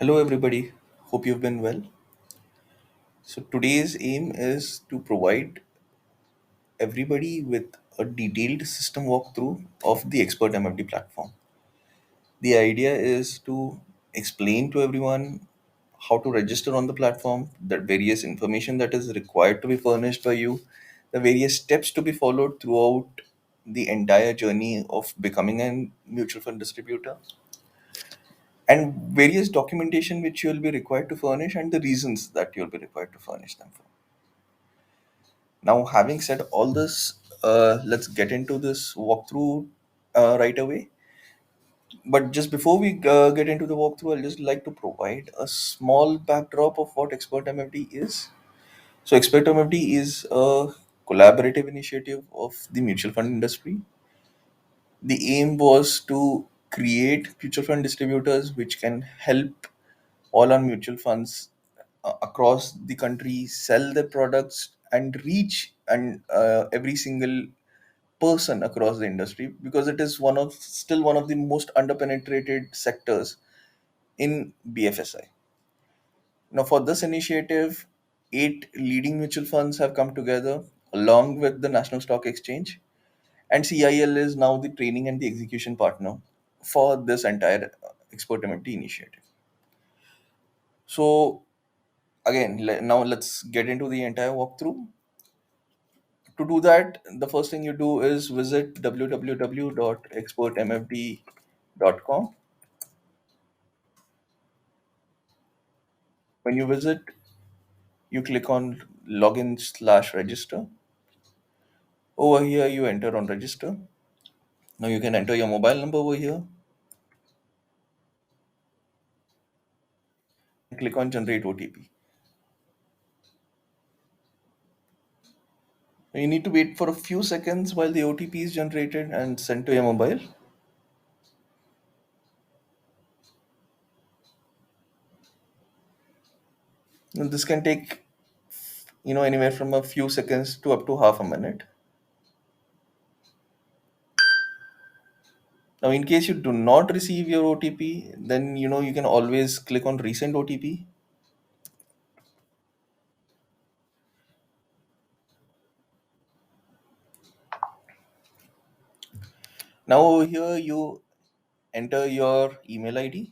Hello, everybody. Hope you've been well. So, today's aim is to provide everybody with a detailed system walkthrough of the ExpertMFD platform. The idea is to explain to everyone how to register on the platform, the various information that is required to be furnished by you, the various steps to be followed throughout the entire journey of becoming a mutual fund distributor, and various documentation which you'll be required to furnish and the reasons that you'll be required to furnish them for. Now, having said all this, let's get into this walkthrough right away. But just before we get into the walkthrough, I'll just like to provide a small backdrop of what Expert MFD is. So, Expert MFD is a collaborative initiative of the mutual fund industry. The aim was to create mutual fund distributors which can help all our mutual funds across the country sell their products and reach and every single person across the industry, because it is one of the most underpenetrated sectors in BFSI. Now, for this initiative, 8 leading mutual funds have come together along with the National Stock Exchange, and CIL is now the training and the execution partner for this entire Expert MFT initiative. So, again, now let's get into the entire walkthrough. To do that, the first thing you do is visit www.expertmfd.com. When you visit, you click on login/register. Over here, you enter on register. Now you can enter your mobile number over here and click on generate OTP. Now you need to wait for a few seconds while the OTP is generated and sent to your mobile. Now this can take anywhere from a few seconds to up to half a minute. Now, in case you do not receive your OTP, then you can always click on resend OTP. Now over here you enter your email ID,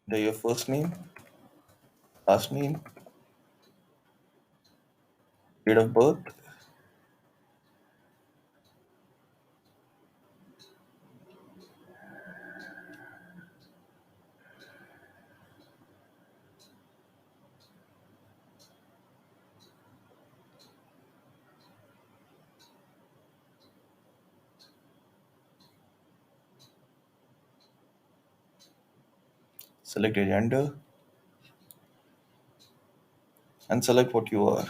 enter your first name, last name, date of birth, select your gender, and select what you are.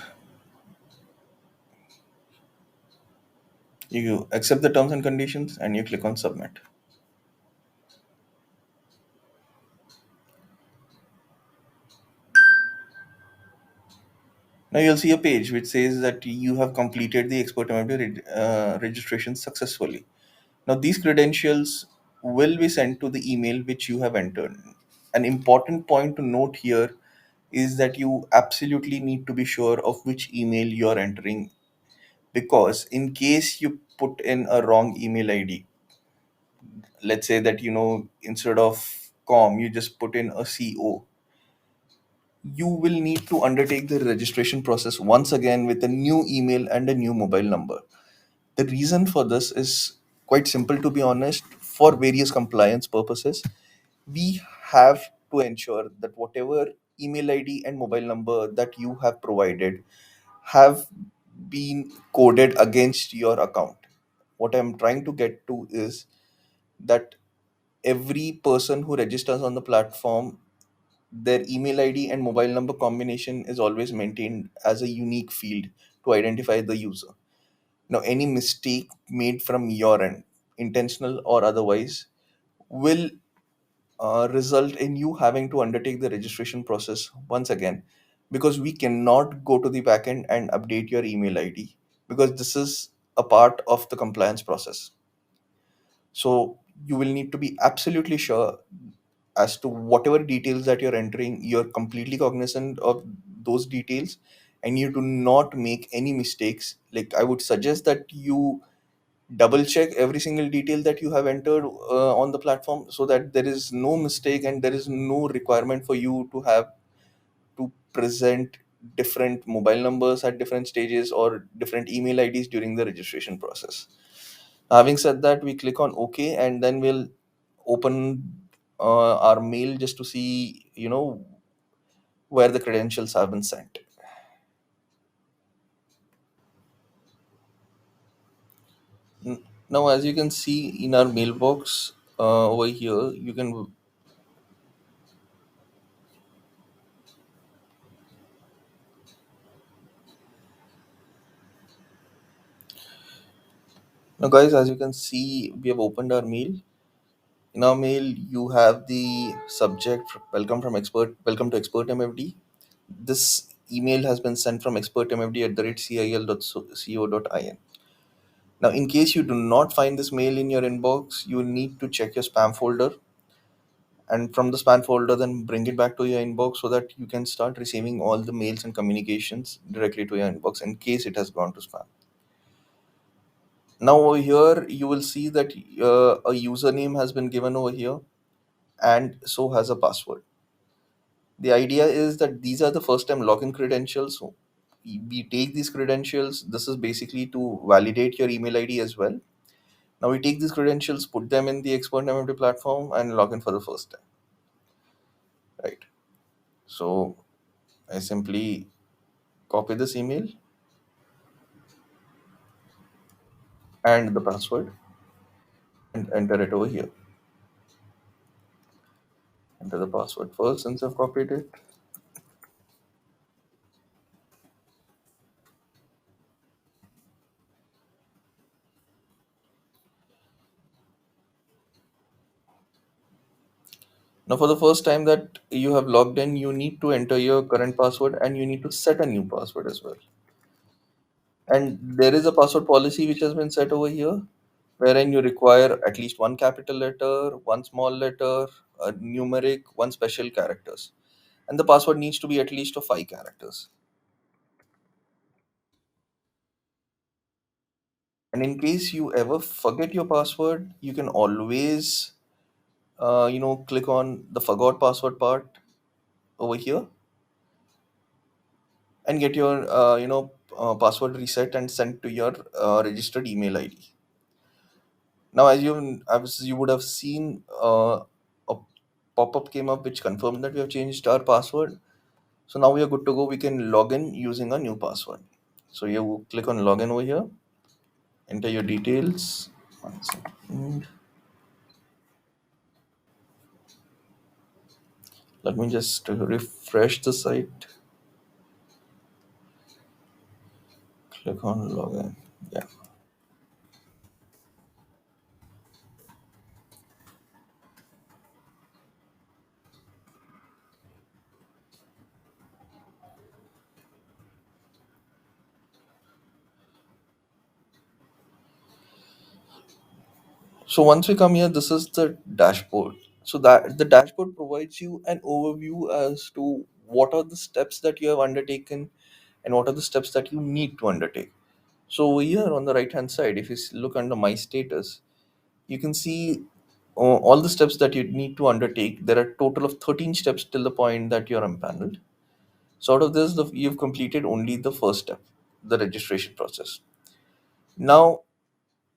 You accept the terms and conditions and you click on submit. Now you'll see a page which says that you have completed the expert MFD registration successfully. Now these credentials will be sent to the email which you have entered. An important point to note here is that you absolutely need to be sure of which email you are entering, because in case you put in a wrong email ID, let's say that instead of com you just put in a co, you will need to undertake the registration process once again with a new email and a new mobile number. The reason for this is quite simple, to be honest. For various compliance purposes, we have to ensure that whatever email ID and mobile number that you have provided have been coded against your account. What I'm trying to get to is that every person who registers on the platform, their email ID and mobile number combination is always maintained as a unique field to identify the user. Now, any mistake made from your end, intentional or otherwise, will result in you having to undertake the registration process once again, because we cannot go to the backend and update your email ID. because this is a part of the compliance process. So you will need to be absolutely sure as to whatever details that you're entering, you're completely cognizant of those details, and you do not make any mistakes. Like, I would suggest that you double check every single detail that you have entered on the platform, so that there is no mistake and there is no requirement for you to have to present different mobile numbers at different stages or different email IDs during the registration process. Having said that, we click on OK, and then we'll open our mail just to see, where the credentials have been sent. N- Now, as you can see in our mailbox over here, you can. Now, guys, as you can see, we have opened our mail. In our mail, you have the subject welcome from expert, welcome to Expert MFD. This email has been sent from expertmfd at the rate cil.co.in. Now, in case you do not find this mail in your inbox, you will need to check your spam folder, and from the spam folder, then bring it back to your inbox so that you can start receiving all the mails and communications directly to your inbox in case it has gone to spam. Now, over here, you will see that a username has been given over here, and so has a password. The idea is that these are the first time login credentials. So we take these credentials. This is basically to validate your email ID as well. Now we take these credentials, put them in the Expert MFD platform, and log in for the first time. Right. So I simply copy this email and the password and enter it over here. Enter the password first since I've copied it. Now, for the first time that you have logged in, you need to enter your current password and you need to set a new password as well. And there is a password policy which has been set over here, wherein you require at least one capital letter, one small letter, a numeric, one special characters. And the password needs to be at least of 5 characters. And in case you ever forget your password, you can always, click on the forgot password part over here and get your, password reset and sent to your registered email ID. Now, as you would have seen, a pop-up came up which confirmed that we have changed our password. So now we are good to go. We can log in using a new password. So you click on login over here, enter your details. One second. Let me just refresh the site. Click on login. Yeah. So once we come here, this is the dashboard. So that the dashboard provides you an overview as to what are the steps that you have undertaken and what are the steps that you need to undertake. So over here on the right hand side, if you look under my status, you can see all the steps that you need to undertake. There are total of 13 steps till the point that you're empaneled. So out of this, you've completed only the first step, the registration process. Now,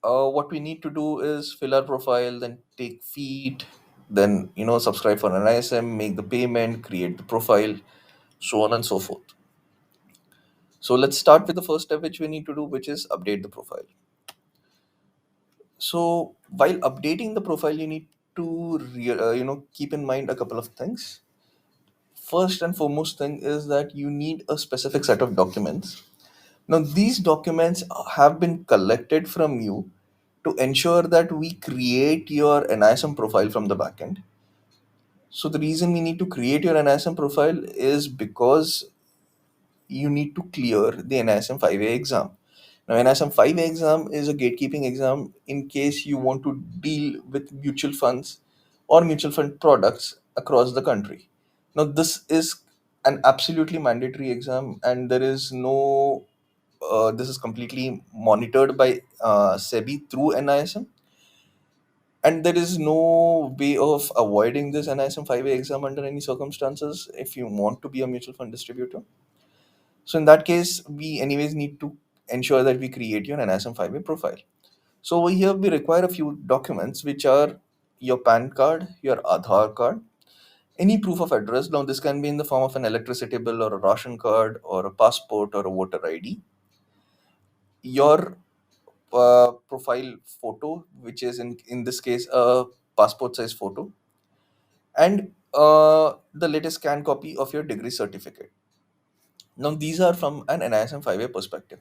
what we need to do is fill our profile, then take feed, then subscribe for an ISM, make the payment, create the profile, so on and so forth. So let's start with the first step which we need to do, which is update the profile. So while updating the profile, you need to keep in mind a couple of things. First and foremost thing is that you need a specific set of documents. Now these documents have been collected from you to ensure that we create your NISM profile from the backend. So the reason we need to create your NISM profile is because you need to clear the NISM 5A exam. Now, NISM 5 exam is a gatekeeping exam in case you want to deal with mutual funds or mutual fund products across the country. Now, this is an absolutely mandatory exam, and there is no, this is completely monitored by SEBI through NISM, and there is no way of avoiding this NISM 5A exam under any circumstances if you want to be a mutual fund distributor. So in that case, we anyways need to ensure that we create your NISM 5A profile. So over here, we require a few documents, which are your PAN card, your Aadhaar card, any proof of address. Now, this can be in the form of an electricity bill or a ration card or a passport or a voter ID. Your profile photo, which is in this case a passport size photo, and the latest scanned copy of your degree certificate. Now, these are from an NISM 5A perspective.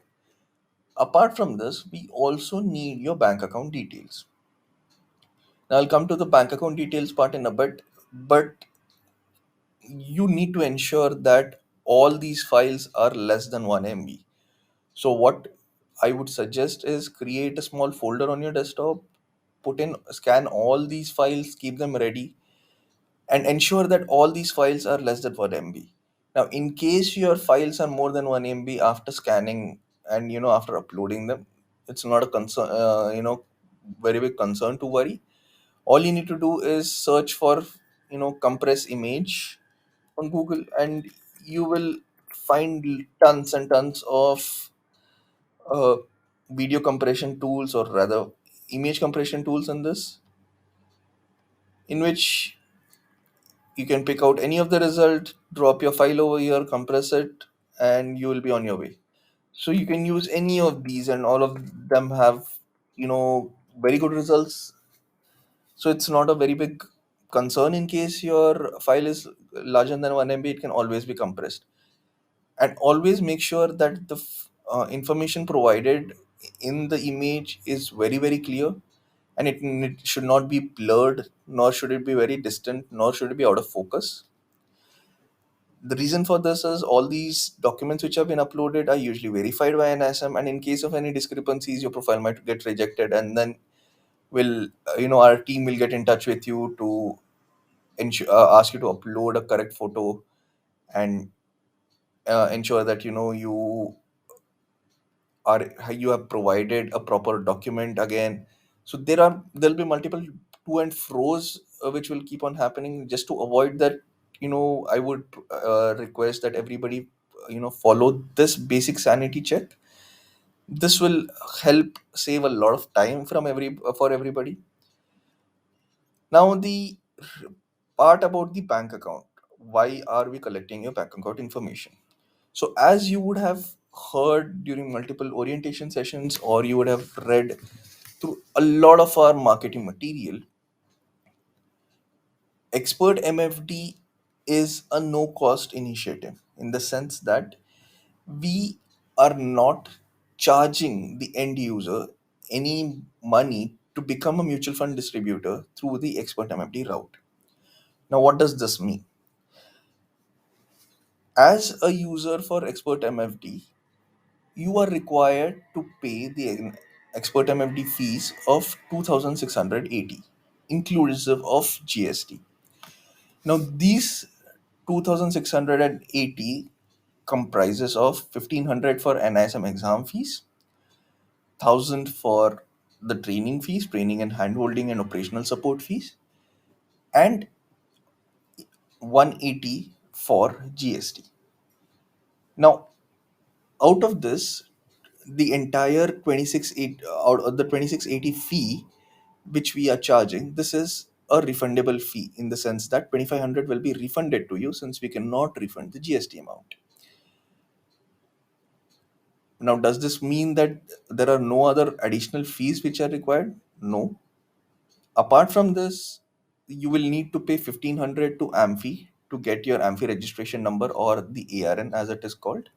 Apart from this, we also need your bank account details. Now, I'll come to the bank account details part in a bit, but you need to ensure that all these files are less than 1 MB. So, what I would suggest is create a small folder on your desktop, scan all these files, keep them ready, and ensure that all these files are less than 1 MB. Now, in case your files are more than 1 MB after scanning and after uploading them, it's not a concern, very big concern to worry. All you need to do is search for compress image on Google, and you will find tons and tons of uh, video compression tools, or rather image compression tools in this, in which you can pick out any of the result, drop your file over here, compress it, and you will be on your way. So you can use any of these, and all of them have very good results. So it's not a very big concern. In case your file is larger than 1 MB, it can always be compressed. And always make sure that the information provided in the image is very, very clear, and it should not be blurred, nor should it be very distant, nor should it be out of focus. The reason for this is all these documents which have been uploaded are usually verified by NSM, and in case of any discrepancies, your profile might get rejected, and then will our team will get in touch with you to ask you to upload a correct photo, and ensure that you have provided a proper document again. So there'll be multiple to and fro's which will keep on happening. Just to avoid that, I would request that everybody follow this basic sanity check. This will help save a lot of time for everybody. Now, the part about the bank account. Why are we collecting your bank account information? So, as you would have heard during multiple orientation sessions, or you would have read through a lot of our marketing material, Expert MFD is a no cost initiative, in the sense that we are not charging the end user any money to become a mutual fund distributor through the Expert MFD route. Now, what does this mean? As a user for Expert MFD, you are required to pay the Expert MFD fees of 2,680, inclusive of GST. Now, these 2,680 comprises of 1,500 for NISM exam fees, 1,000 for the training fees, training and handholding and operational support fees, and 180 for GST. Now, out of this, the entire 2680 out of the 2680 fee which we are charging, this is a refundable fee, in the sense that 2,500 will be refunded to you, since we cannot refund the GST amount. Now, does this mean that there are no other additional fees which are required? No. Apart from this, you will need to pay 1,500 to Amphi to get your Amphi registration number, or the ARN as it is called.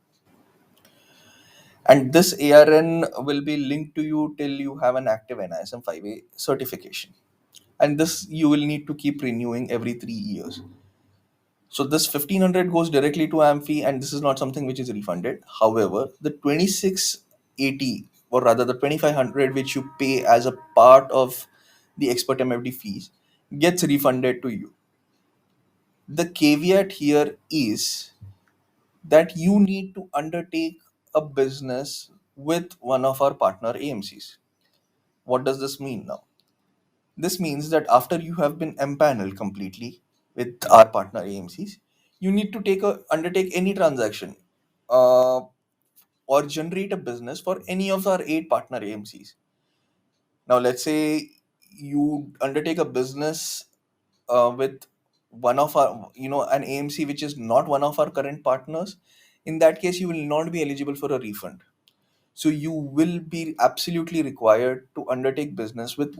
And this ARN will be linked to you till you have an active NISM 5A certification. And this you will need to keep renewing every 3 years. So this 1,500 goes directly to Amphi, and this is not something which is refunded. However, the 2680 or rather the 2500 which you pay as a part of the expert MFD fees, gets refunded to you. The caveat here is that you need to undertake a business with one of our partner AMCs. What does this mean now? This means that after you have been empaneled completely with our partner AMCs, you need to undertake any transaction, uh, or generate a business for any of our 8 partner AMCs. Now, let's say you undertake a business with one of our, an AMC which is not one of our current partners. In that case, you will not be eligible for a refund. So you will be absolutely required to undertake business with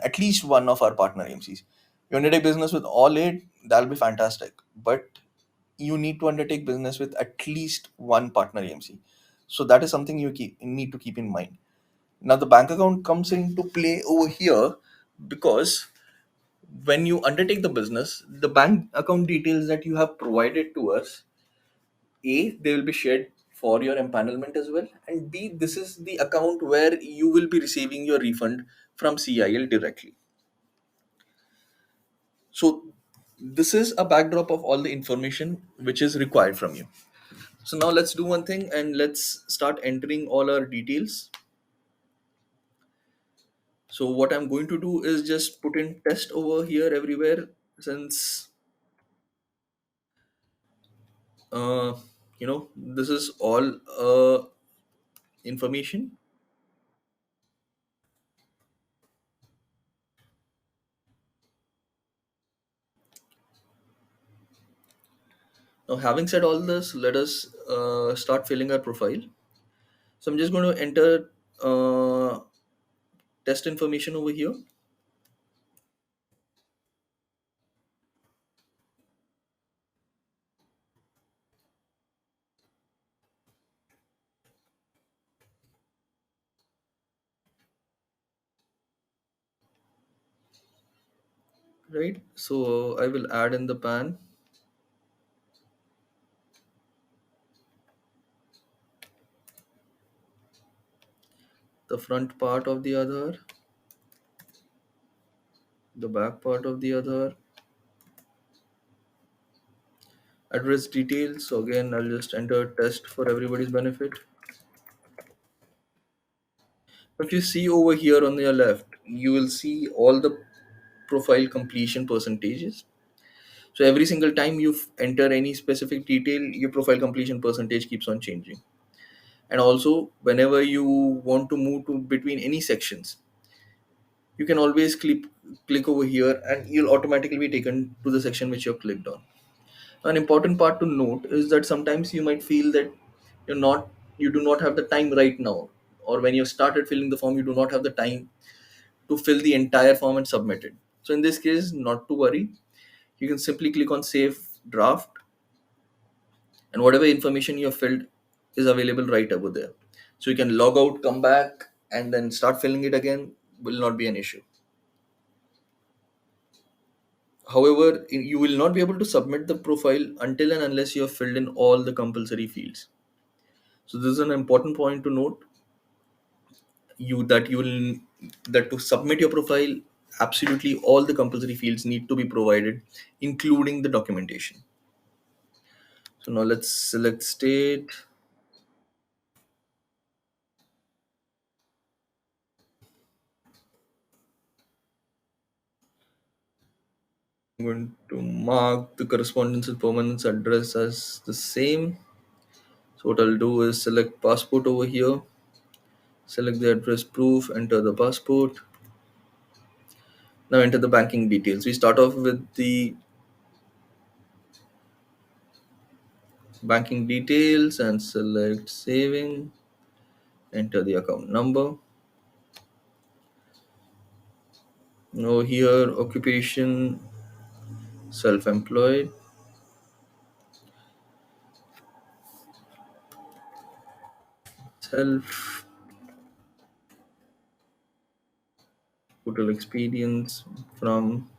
at least one of our partner AMCs. You undertake business with all 8, that'll be fantastic. But you need to undertake business with at least one partner AMC. So that is something you need to keep in mind. Now the bank account comes into play over here because when you undertake the business, the bank account details that you have provided to us, A, they will be shared for your empanelment as well, and B, this is the account where you will be receiving your refund from CIL directly. So this is a backdrop of all the information which is required from you. So now let's do one thing and let's start entering all our details. So what I'm going to do is just put in test over here everywhere, since uh, this is all information. Now, having said all this, let us start filling our profile. So I'm just going to enter test information over here. Right, so I will add in the pan, the front part of the Aadhaar, the back part of the Aadhaar, address details. So again, I'll just enter test for everybody's benefit. If you see over here on your left, you will see all the profile completion percentages. So every single time you enter any specific detail, your profile completion percentage keeps on changing. And also, whenever you want to move to between any sections, you can always click over here, and you'll automatically be taken to the section which you've clicked on. An important part to note is that sometimes you might feel that you do not have the time right now, or when you started filling the form, you do not have the time to fill the entire form and submit it. So in this case, not to worry, you can simply click on save draft, and whatever information you have filled is available right over there. So you can log out, come back, and then start filling it again. Will not be an issue. However, you will not be able to submit the profile until and unless you have filled in all the compulsory fields. So this is an important point to note. You will that to submit your profile, absolutely all the compulsory fields need to be provided, including the documentation. So now let's select state. I'm going to mark the correspondence and permanence address as the same. So what I'll do is select passport over here, select the address proof, enter the passport. Now enter the banking details. We start off with the banking details and select saving, enter the account number. Now here occupation self-employed, self, total experience from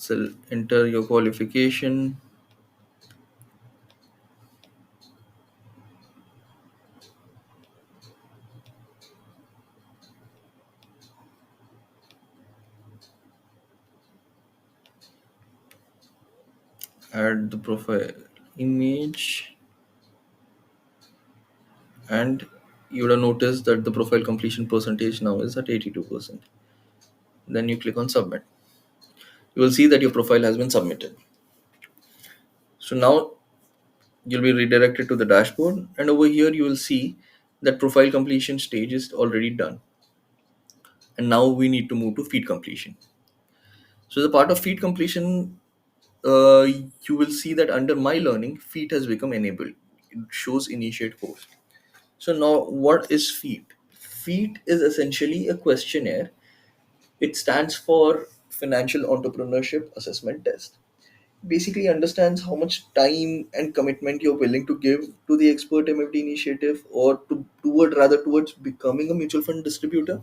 So enter your qualification. Add the profile image, and you would have noticed that the profile completion percentage now is at 82%. Then you click on submit. You will see that your profile has been submitted. So now you'll be redirected to the dashboard, and over here you will see that profile completion stage is already done. And now we need to move to feed completion. So the part of feed completion, uh, you will see that under my learning, feed has become enabled. It shows initiate course. So now what is feed? Feed is essentially a questionnaire. It stands for Financial Entrepreneurship Assessment Test. Basically understands how much time and commitment you're willing to give to the expert MFD initiative, or towards becoming a mutual fund distributor.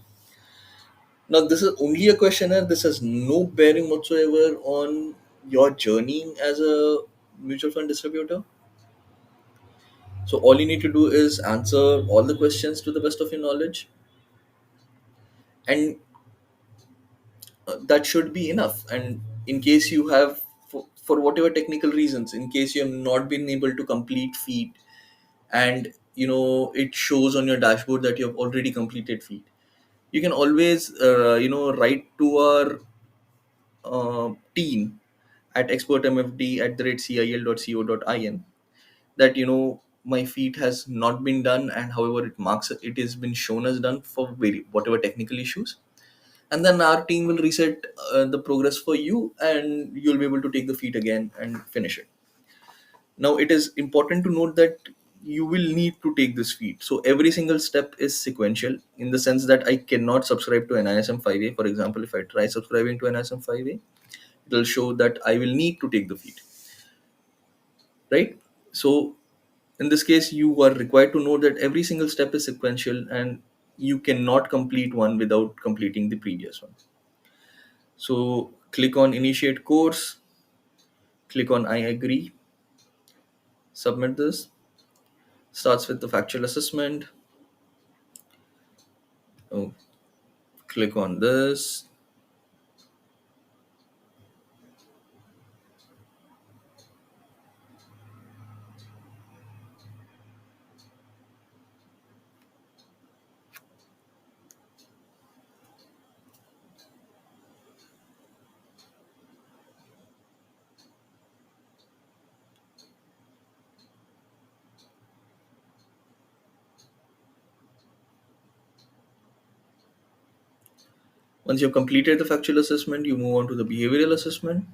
Now this is only a questionnaire. This has no bearing whatsoever on your journey as a mutual fund distributor. So all you need to do is answer all the questions to the best of your knowledge, and that should be enough. And in case you have, for whatever technical reasons, in case you have not been able to complete feed, and it shows on your dashboard that you have already completed feed, you can always write to our team at expertmfd@cil.co.in that my feed has not been done, and however it has been shown as done for whatever technical issues, and then our team will reset the progress for you, and you'll be able to take the feed again and finish it. Now, it is important to note that you will need to take this feed. So every single step is sequential, in the sense that I cannot subscribe to NISM 5A. For example, if I try subscribing to NISM 5A, it will show that I will need to take the feed, right? So in this case, you are required to know that every single step is sequential, and you cannot complete one without completing the previous one. So click on initiate course, click on I agree, submit this. Starts with the factual assessment. Oh, click on this. Once you've completed the factual assessment, you move on to the behavioral assessment.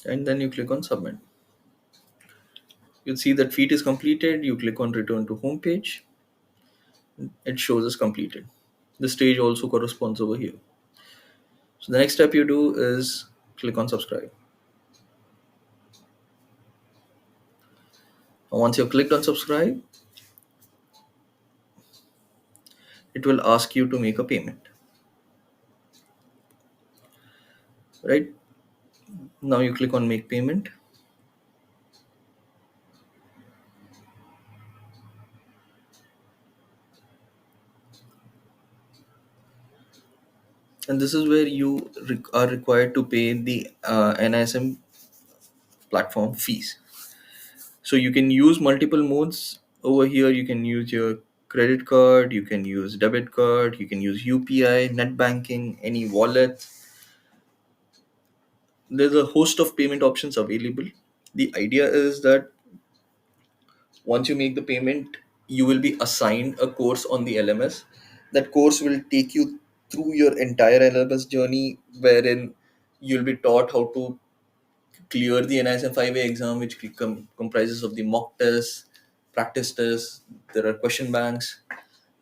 And then you click on submit. You'll see that feed is completed. You click on return to home page. It shows as completed. The stage also corresponds over here. So the next step you do is click on subscribe. Once you've clicked on subscribe, it will ask you to make a payment. Right? Now you click on make payment. And this is where you are required to pay the NISM platform fees. So you can use multiple modes over here. You can use your credit card, you can use debit card, you can use UPI, net banking, any wallet. There's a host of payment options available. The idea is that Once you make the payment, you will be assigned a course on the LMS. That course will take you through your entire LMS journey, wherein you'll be taught how to clear the NISM 5A exam, which comprises of the mock tests, practice tests. There are question banks.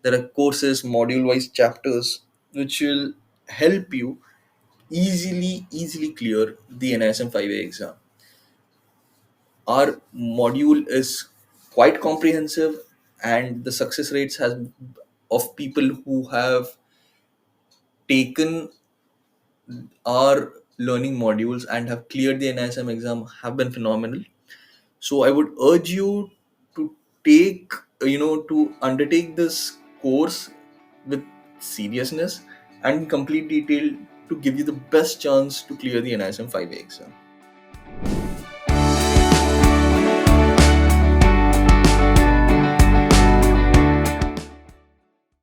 There are courses, module-wise chapters, which will help you easily clear the NISM 5A exam. Our module is quite comprehensive, and the success rates has of people who have taken our learning modules and have cleared the NISM exam have been phenomenal. So I would urge you to take, to undertake this course with seriousness and complete detail to give you the best chance to clear the NISM 5A exam.